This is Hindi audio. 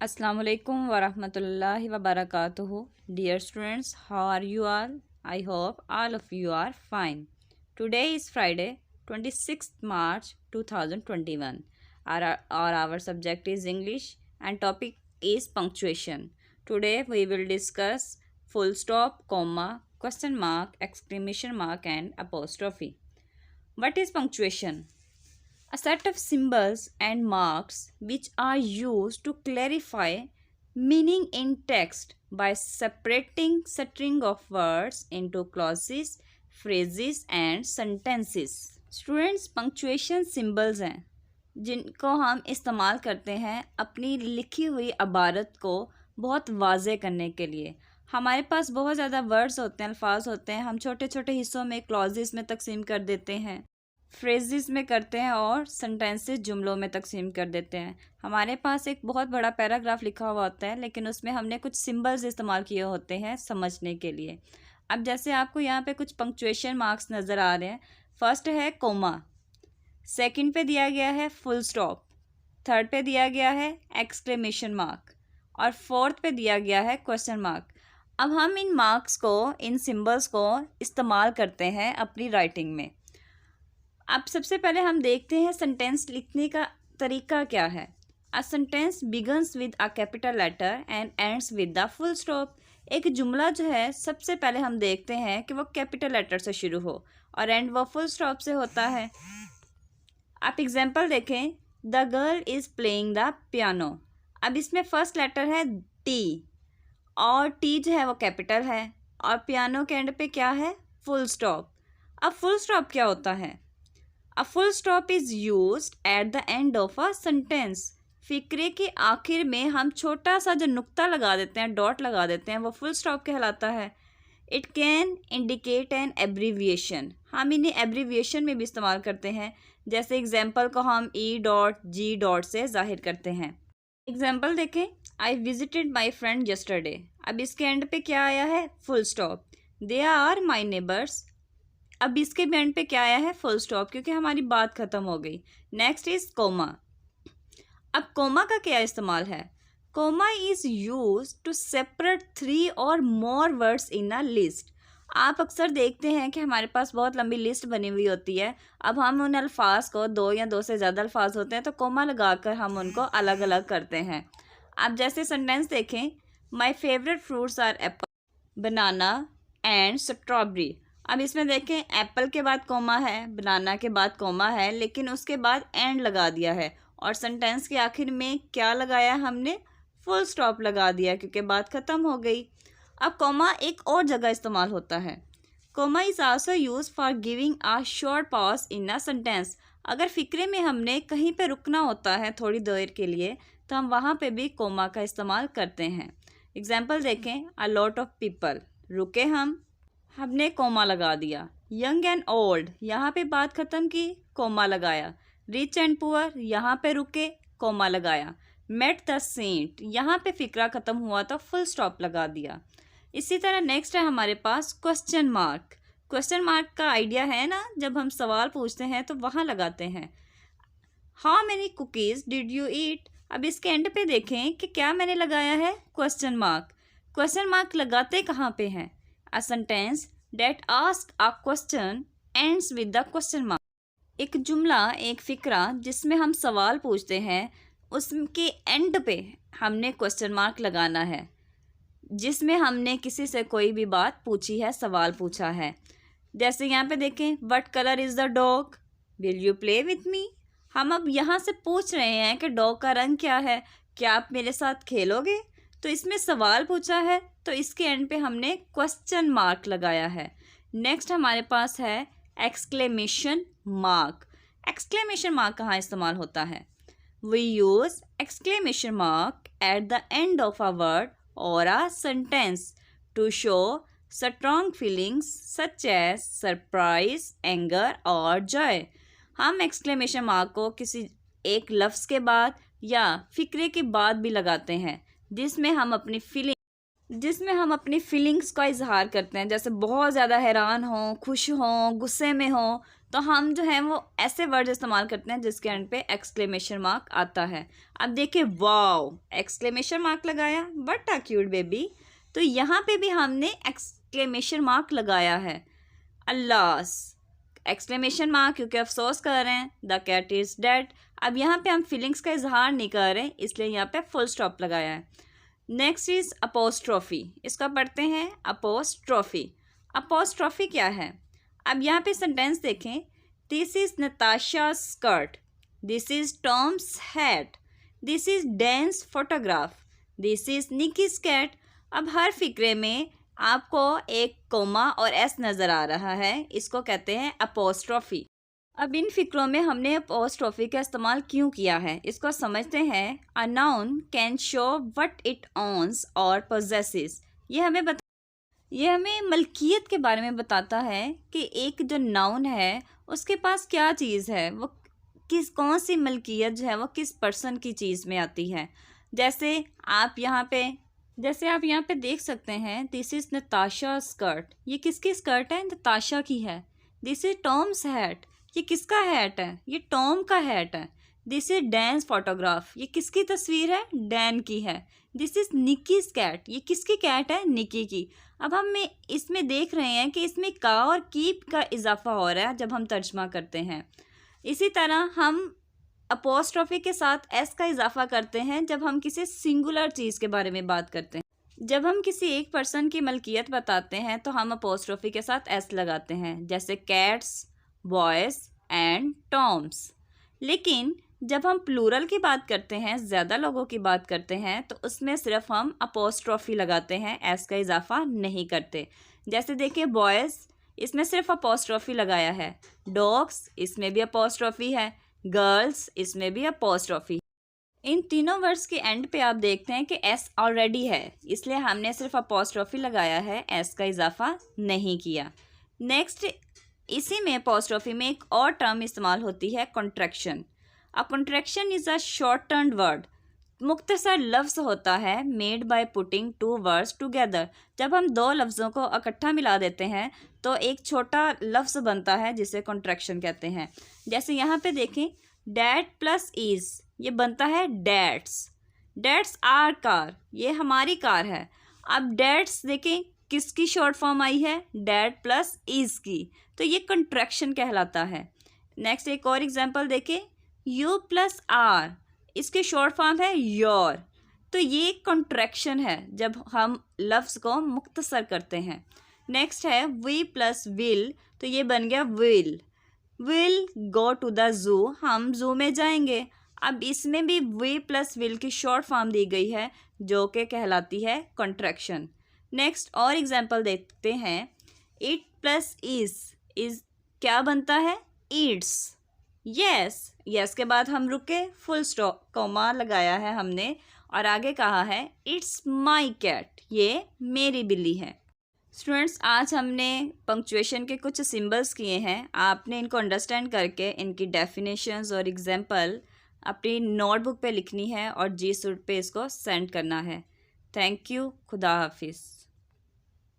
Assalamu alaikum wa rahmatullahi wa barakatuhu. Dear students, how are you all? I hope all of you are fine. Today is Friday, 26th March 2021. Our subject is English and topic is punctuation. Today we will discuss full stop, comma, question mark, exclamation mark and apostrophe. What is punctuation? A set of symbols and marks which are used to clarify meaning in text by separating string of words into clauses, phrases and sentences. Students punctuation symbols हैं जिनको हम इस्तेमाल करते हैं अपनी लिखी हुई इबारत को बहुत वाज़े करने के लिए। हमारे पास बहुत ज़्यादा वर्ड्स होते हैं, अल्फाज होते हैं, हम छोटे छोटे हिस्सों में क्लॉजेस में तकसीम कर देते हैं, फ्रेजेस में करते हैं और सेंटेंसेस जुमलों में तकसीम कर देते हैं। हमारे पास एक बहुत बड़ा पैराग्राफ लिखा हुआ होता है लेकिन उसमें हमने कुछ सिंबल्स इस्तेमाल किए होते हैं समझने के लिए। अब जैसे आपको यहाँ पे कुछ पंक्चुएशन मार्क्स नज़र आ रहे हैं। फर्स्ट है कोमा, सेकंड पे दिया गया है फुल स्टॉप, थर्ड पे दिया गया है एक्सक्लेमेशन मार्क और फोर्थ पे दिया गया है क्वेश्चन मार्क। अब हम इन मार्क्स को, इन सिंबल्स को इस्तेमाल करते हैं अपनी राइटिंग में। अब सबसे पहले हम देखते हैं सेंटेंस लिखने का तरीका क्या है। A sentence begins with a capital letter and ends with the full stop. एक जुमला जो है सबसे पहले हम देखते हैं कि वो कैपिटल लेटर से शुरू हो और एंड वो फुल स्टॉप से होता है। आप एग्जांपल देखें, the girl is playing the piano. अब इसमें फर्स्ट लेटर है टी और टी जो है वो कैपिटल है और पियानो के एंड पे क्या है, फुल स्टॉप। अब फुल स्टॉप क्या होता है? A full stop is used at the end of a sentence. फिक्रे के आखिर में हम छोटा सा जो नुक्ता लगा देते हैं, डॉट लगा देते हैं, वो फुल स्टॉप कहलाता है। It can indicate an abbreviation. हम इन्हें एब्रीविएशन में भी इस्तेमाल करते हैं। जैसे एग्जाम्पल को हम ई डॉट जी डॉट से जाहिर करते हैं। एग्जाम्पल देखें, I visited my friend yesterday. अब इसके एंड पे क्या आया है, full stop. They are my neighbors. अब इसके भी एंड पे क्या आया है, फुल स्टॉप, क्योंकि हमारी बात ख़त्म हो गई। Next is comma. अब कोमा का क्या इस्तेमाल है? Comma is use to separate 3 और more words in a list. आप अक्सर देखते हैं कि हमारे पास बहुत लंबी लिस्ट बनी हुई होती है। अब हम उन अल्फाज को, 2 या 2 से ज़्यादा अल्फाज होते हैं, तो कोमा लगाकर हम उनको अलग अलग करते हैं। आप जैसे सेंटेंस देखें, my favourite fruits are apple, banana and strawberry. अब इसमें देखें, एप्पल के बाद कोमा है, बनाना के बाद कोमा है, लेकिन उसके बाद एंड लगा दिया है और सेंटेंस के आखिर में क्या लगाया हमने, फुल स्टॉप लगा दिया क्योंकि बात ख़त्म हो गई। अब कोमा एक और जगह इस्तेमाल होता है। Comma is also use for giving a short pause in a sentence. अगर फिक्रे में हमने कहीं पे रुकना होता है थोड़ी देर के लिए, तो हम वहाँ पे भी कोमा का इस्तेमाल करते हैं। एग्जाम्पल देखें, अ लॉट ऑफ पीपल, रुके हमने कोमा लगा दिया। यंग एंड ओल्ड, यहाँ पे बात ख़त्म की, कोमा लगाया। रिच एंड पुअर, यहाँ पे रुके, कोमा लगाया। मेट द सेंट, यहाँ पे फिक्रा ख़त्म हुआ तो फुल स्टॉप लगा दिया। इसी तरह नेक्स्ट है हमारे पास क्वेश्चन मार्क। क्वेश्चन मार्क का आइडिया है ना, जब हम सवाल पूछते हैं तो वहाँ लगाते हैं। How many cookies did you eat. अब इसके एंड पे देखें कि क्या मैंने लगाया है, क्वेश्चन मार्क। क्वेश्चन मार्क लगाते कहाँ पे हैं? A sentence that asks a question ends with the question mark. एक जुमला, एक फ़िक्रा जिसमें हम सवाल पूछते हैं, उसके एंड पे हमने क्वेश्चन मार्क लगाना है, जिसमें हमने किसी से कोई भी बात पूछी है, सवाल पूछा है। जैसे यहाँ पे देखें, what colour is the dog, will you play with me. हम अब यहाँ से पूछ रहे हैं कि डॉग का रंग क्या है, क्या आप मेरे साथ खेलोगे। तो इसमें सवाल पूछा है तो इसके एंड पे हमने क्वेश्चन मार्क लगाया है। नेक्स्ट हमारे पास है एक्सक्लेमेशन मार्क। एक्सक्लेमेशन मार्क कहाँ इस्तेमाल होता है? We use exclamation mark at the end of a word or a sentence to show strong feelings such as surprise, anger और जॉय। हम एक्सक्लेमेशन मार्क को किसी एक लफ्ज़ के बाद या फिक्रे के बाद भी लगाते हैं, जिसमें हम अपनी फीलिंग्स का इजहार करते हैं। जैसे बहुत ज़्यादा हैरान हों, खुश हों, गुस्से में हों, तो हम जो है वो ऐसे वर्ड इस्तेमाल करते हैं जिसके एंड पे एक्सक्लेमेशन मार्क आता है। अब देखिए, वाओ, एक्सक्लेमेशन मार्क लगाया, बट अ क्यूट बेबी, तो यहाँ पे भी हमने एक्सक्लेमेशन मार्क लगाया है। अल्लास, एक्सक्लेमेशन मार्क, क्योंकि अफसोस कर रहे हैं, द कैट इज़ डेड। अब यहाँ पे हम फीलिंग्स का इजहार नहीं कर रहे, इसलिए यहाँ पे फुल स्टॉप लगाया है। नेक्स्ट इज अपोस्ट्रोफी, इसका पढ़ते हैं अपोस्ट्रोफी। अपोस्ट्रोफी क्या है? अब यहाँ पे सेंटेंस देखें, this is Natasha skirt, this is Tom's hat, this is Dan's photograph, this is Nikki's cat. अब हर फिक्रे में आपको एक कोमा और एस नज़र आ रहा है, इसको कहते हैं अपोस्ट्रोफी। अब इन फिक्रों में हमने अपोस्ट्रोफी का इस्तेमाल क्यों किया है, इसको समझते हैं। A noun can show what it owns or possesses. ये हमें मलकियत के बारे में बताता है कि एक जो नाउन है उसके पास क्या चीज़ है, वो कौन सी मलकियत जो है वो किस पर्सन की चीज़ में आती है। जैसे आप यहाँ पे देख सकते हैं, दिस इज़ नताशा स्कर्ट, ये किसकी स्कर्ट है? नताशा की है। दिस इज टॉम्स हैट, ये किसका हैट है? ये टॉम का हैट है। दिस इज डैन्स फोटोग्राफ, ये किसकी तस्वीर है? डैन की है। दिस इज निकीज कैट, ये किसकी कैट है? निकी की। अब हम इसमें देख रहे हैं कि इसमें का और कीप का इजाफा हो रहा है जब हम तर्जमा करते हैं। इसी तरह हम अपोस्ट्रोफी के साथ एस का इजाफा करते हैं जब हम किसी सिंगुलर चीज़ के बारे में बात करते हैं। जब हम किसी एक पर्सन की मलकियत बताते हैं तो हम अपोस्ट्रोफी के साथ एस लगाते हैं, जैसे कैट्स, बॉयज़ एंड टॉम्स। लेकिन जब हम प्लूरल की बात करते हैं, ज़्यादा लोगों की बात करते हैं, तो उसमें सिर्फ हम अपोस्ट्रोफी लगाते हैं, एस का इजाफा नहीं करते। जैसे देखिए, बॉयज़, इसमें सिर्फ अपोस्ट्रोफी लगाया है। डॉग्स, इसमें भी अपोस्ट्रोफी है। गर्ल्स, इसमें भी अपोस्ट्रोफी। इन तीनों वर्ड्स के एंड पे आप देखते हैं कि एस ऑलरेडी है, इसलिए हमने सिर्फ अपोस्ट्रोफी लगाया है, एस का इजाफा नहीं किया। नेक्स्ट, इसी में अपोस्ट्रोफी में एक और टर्म इस्तेमाल होती है, contraction. A contraction is a short turned word, मुख्तसर लफ्ज़ होता है, made by putting two words together. जब हम दो लफ्ज़ों को इकट्ठा मिला देते हैं तो एक छोटा लफ्ज़ बनता है जिसे कॉन्ट्रैक्शन कहते हैं। जैसे यहाँ पे देखें, डैट प्लस इज़, ये बनता है डैट्स। डैट्स आर कार, ये हमारी कार है। अब डैट्स देखें किसकी शॉर्ट फॉर्म आई है? डैट प्लस इज़ की, तो ये कॉन्ट्रैक्शन कहलाता है। नेक्स्ट एक और एग्जांपल देखें, यू प्लस आर, इसकी शॉर्ट फॉर्म है योर, तो ये कॉन्ट्रैक्शन है जब हम लफ्ज़ को मुख्तसर करते हैं। नेक्स्ट है वी प्लस विल, तो ये बन गया will. Will go to the zoo, हम ज़ू में जाएंगे। अब इसमें भी वी प्लस विल की शॉर्ट फॉर्म दी गई है जो कि कहलाती है कॉन्ट्रैक्शन। नेक्स्ट और एग्जांपल देखते हैं, इट प्लस इज़ क्या बनता है? ईट्स। यस के बाद हम रुके, फुल स्टॉप, कॉमा लगाया है हमने और आगे कहा है इट्स माई कैट, ये मेरी बिल्ली है। स्टूडेंट्स, आज हमने पंक्चुएशन के कुछ सिंबल्स किए हैं, आपने इनको अंडरस्टैंड करके इनकी डेफिनेशंस और एग्जांपल अपनी नोटबुक पे लिखनी है और जी सूट पे इसको सेंड करना है। थैंक यू, खुदा हाफिज़।